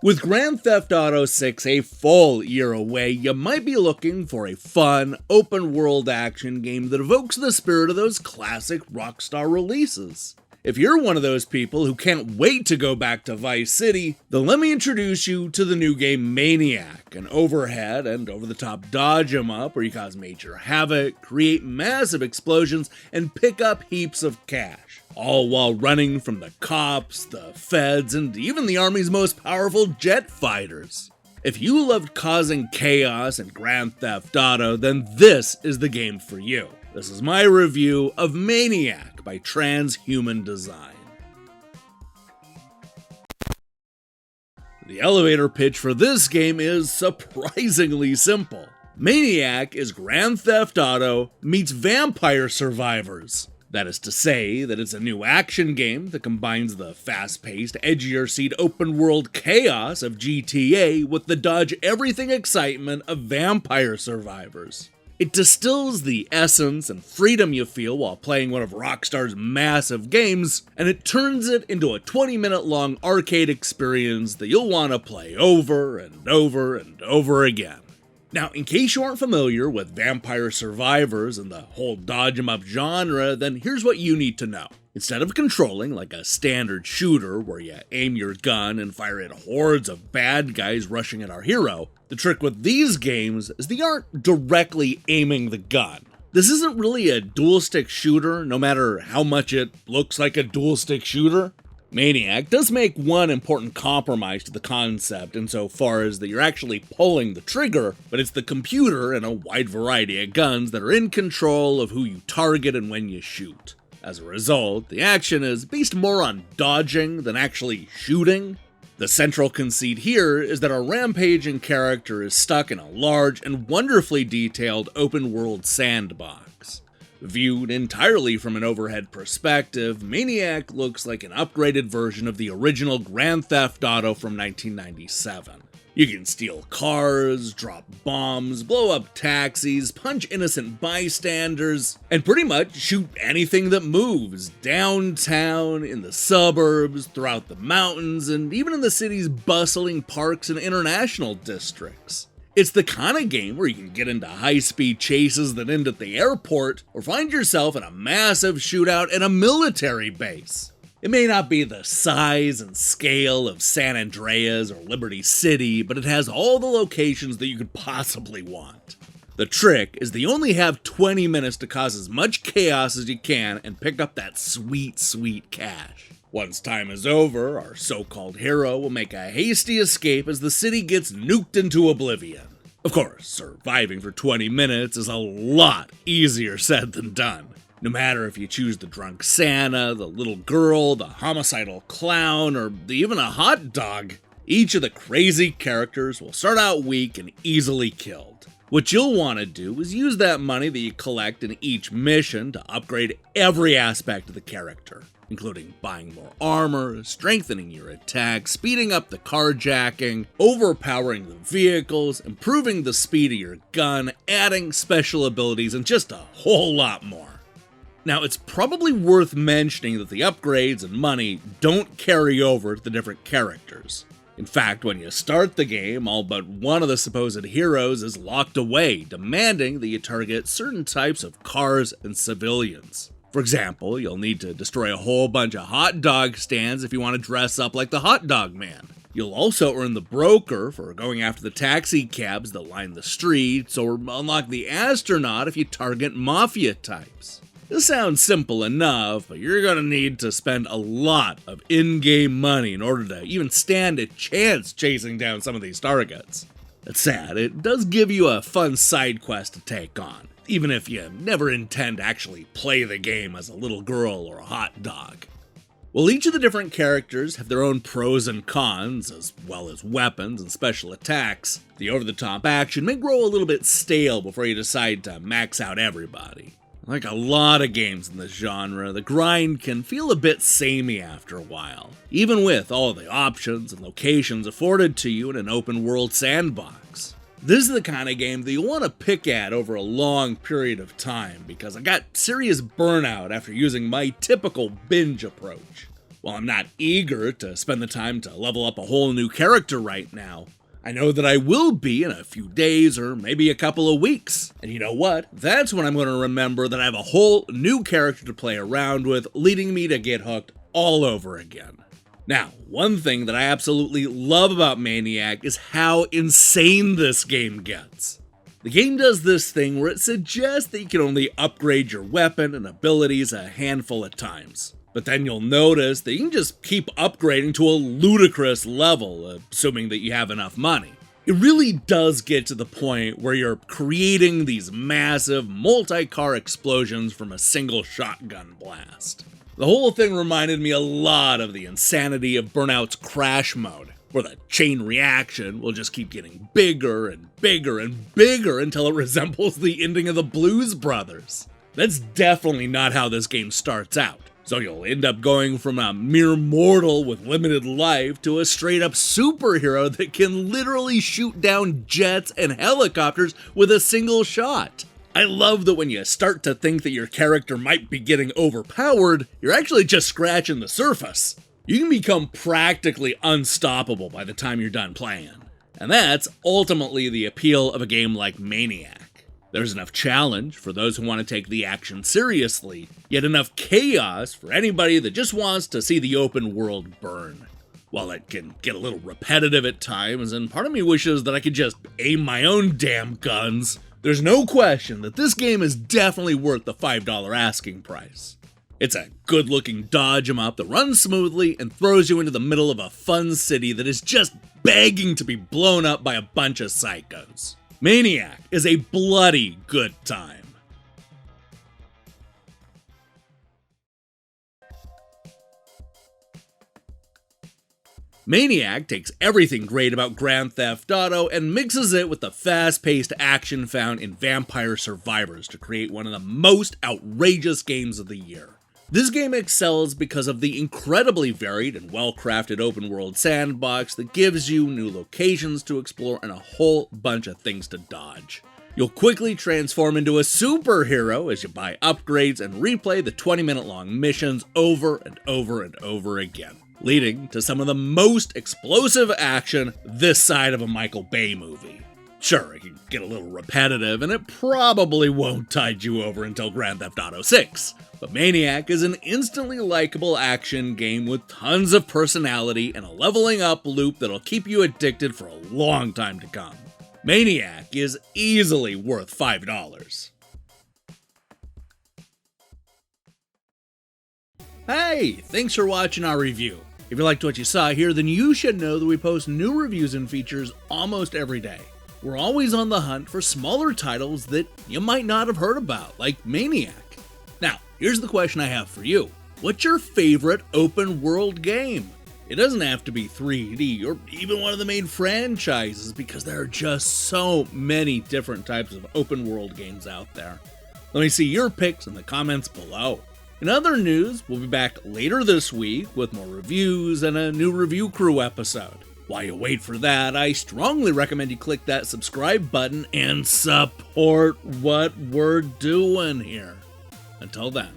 With Grand Theft Auto 6 a full year away, you might be looking for a fun, open-world action game that evokes the spirit of those classic Rockstar releases. If you're one of those people who can't wait to go back to Vice City, then let me introduce you to the new game Maniac, an overhead and over-the-top dodge 'em up where you cause major havoc, create massive explosions, and pick up heaps of cash, all while running from the cops, the feds, and even the Army's most powerful jet fighters. If you loved causing chaos in Grand Theft Auto, then this is the game for you. This is my review of Maniac by Transhuman Design. The elevator pitch for this game is surprisingly simple. Maniac is Grand Theft Auto meets Vampire Survivors. That is to say that it's a new action game that combines the fast-paced, edgier-seat open-world chaos of GTA with the dodge-everything excitement of Vampire Survivors. It distills the essence and freedom you feel while playing one of Rockstar's massive games, and it turns it into a 20-minute-long arcade experience that you'll want to play over and over and over again. Now, in case you aren't familiar with Vampire Survivors and the whole dodge 'em up genre, then here's what you need to know. Instead of controlling like a standard shooter where you aim your gun and fire at hordes of bad guys rushing at our hero, the trick with these games is they aren't directly aiming the gun. This isn't really a dual-stick shooter, no matter how much it looks like a dual-stick shooter. Maniac does make one important compromise to the concept insofar as that you're actually pulling the trigger, but it's the computer and a wide variety of guns that are in control of who you target and when you shoot. As a result, the action is based more on dodging than actually shooting. The central conceit here is that our rampaging character is stuck in a large and wonderfully detailed open-world sandbox. Viewed entirely from an overhead perspective, Maniac looks like an upgraded version of the original Grand Theft Auto from 1997. You can steal cars, drop bombs, blow up taxis, punch innocent bystanders, and pretty much shoot anything that moves downtown, in the suburbs, throughout the mountains, and even in the city's bustling parks and international districts. It's the kind of game where you can get into high-speed chases that end at the airport, or find yourself in a massive shootout at a military base. It may not be the size and scale of San Andreas or Liberty City, but it has all the locations that you could possibly want. The trick is that you only have 20 minutes to cause as much chaos as you can and pick up that sweet, sweet cash. Once time is over, our so-called hero will make a hasty escape as the city gets nuked into oblivion. Of course, surviving for 20 minutes is a lot easier said than done. No matter if you choose the drunk Santa, the little girl, the homicidal clown, or even a hot dog, each of the crazy characters will start out weak and easily killed. What you'll want to do is use that money that you collect in each mission to upgrade every aspect of the character, including buying more armor, strengthening your attack, speeding up the carjacking, overpowering the vehicles, improving the speed of your gun, adding special abilities, and just a whole lot more. Now, it's probably worth mentioning that the upgrades and money don't carry over to the different characters. In fact, when you start the game, all but one of the supposed heroes is locked away, demanding that you target certain types of cars and civilians. For example, you'll need to destroy a whole bunch of hot dog stands if you want to dress up like the hot dog man. You'll also earn the broker for going after the taxi cabs that line the streets, or unlock the astronaut if you target mafia types. This sounds simple enough, but you're gonna need to spend a lot of in-game money in order to even stand a chance chasing down some of these targets. That said, it does give you a fun side quest to take on, even if you never intend to actually play the game as a little girl or a hot dog. While each of the different characters have their own pros and cons, as well as weapons and special attacks, the over-the-top action may grow a little bit stale before you decide to max out everybody. Like a lot of games in this genre, the grind can feel a bit samey after a while, even with all the options and locations afforded to you in an open-world sandbox. This is the kind of game that you want to pick at over a long period of time, because I got serious burnout after using my typical binge approach. While I'm not eager to spend the time to level up a whole new character right now, I know that I will be in a few days or maybe a couple of weeks. And you know what? That's when I'm going to remember that I have a whole new character to play around with, leading me to get hooked all over again. Now, one thing that I absolutely love about Maniac is how insane this game gets. The game does this thing where it suggests that you can only upgrade your weapon and abilities a handful of times. But then you'll notice that you can just keep upgrading to a ludicrous level, assuming that you have enough money. It really does get to the point where you're creating these massive multi-car explosions from a single shotgun blast. The whole thing reminded me a lot of the insanity of Burnout's Crash mode, where the chain reaction will just keep getting bigger and bigger and bigger until it resembles the ending of the Blues Brothers. That's definitely not how this game starts out. So you'll end up going from a mere mortal with limited life to a straight up superhero that can literally shoot down jets and helicopters with a single shot. I love that when you start to think that your character might be getting overpowered, you're actually just scratching the surface. You can become practically unstoppable by the time you're done playing. And that's ultimately the appeal of a game like Maniac. There's enough challenge for those who want to take the action seriously, yet enough chaos for anybody that just wants to see the open world burn. While it can get a little repetitive at times, and part of me wishes that I could just aim my own damn guns, there's no question that this game is definitely worth the $5 asking price. It's a good-looking dodge 'em up that runs smoothly and throws you into the middle of a fun city that is just begging to be blown up by a bunch of psychos. Maniac is a bloody good time. Maniac takes everything great about Grand Theft Auto and mixes it with the fast-paced action found in Vampire Survivors to create one of the most outrageous games of the year. This game excels because of the incredibly varied and well-crafted open-world sandbox that gives you new locations to explore and a whole bunch of things to dodge. You'll quickly transform into a superhero as you buy upgrades and replay the 20-minute-long missions over and over and over again, leading to some of the most explosive action this side of a Michael Bay movie. Sure, it can get a little repetitive, and it probably won't tide you over until Grand Theft Auto 6, but Maniac is an instantly likable action game with tons of personality and a leveling up loop that'll keep you addicted for a long time to come. Maniac is easily worth $5. Hey, thanks for watching our review. If you liked what you saw here, then you should know that we post new reviews and features almost every day. We're always on the hunt for smaller titles that you might not have heard about, like Maniac. Now, here's the question I have for you. What's your favorite open world game? It doesn't have to be 3D or even one of the main franchises, because there are just so many different types of open world games out there. Let me see your picks in the comments below. In other news, we'll be back later this week with more reviews and a new review crew episode. While you wait for that, I strongly recommend you click that subscribe button and support what we're doing here. Until then.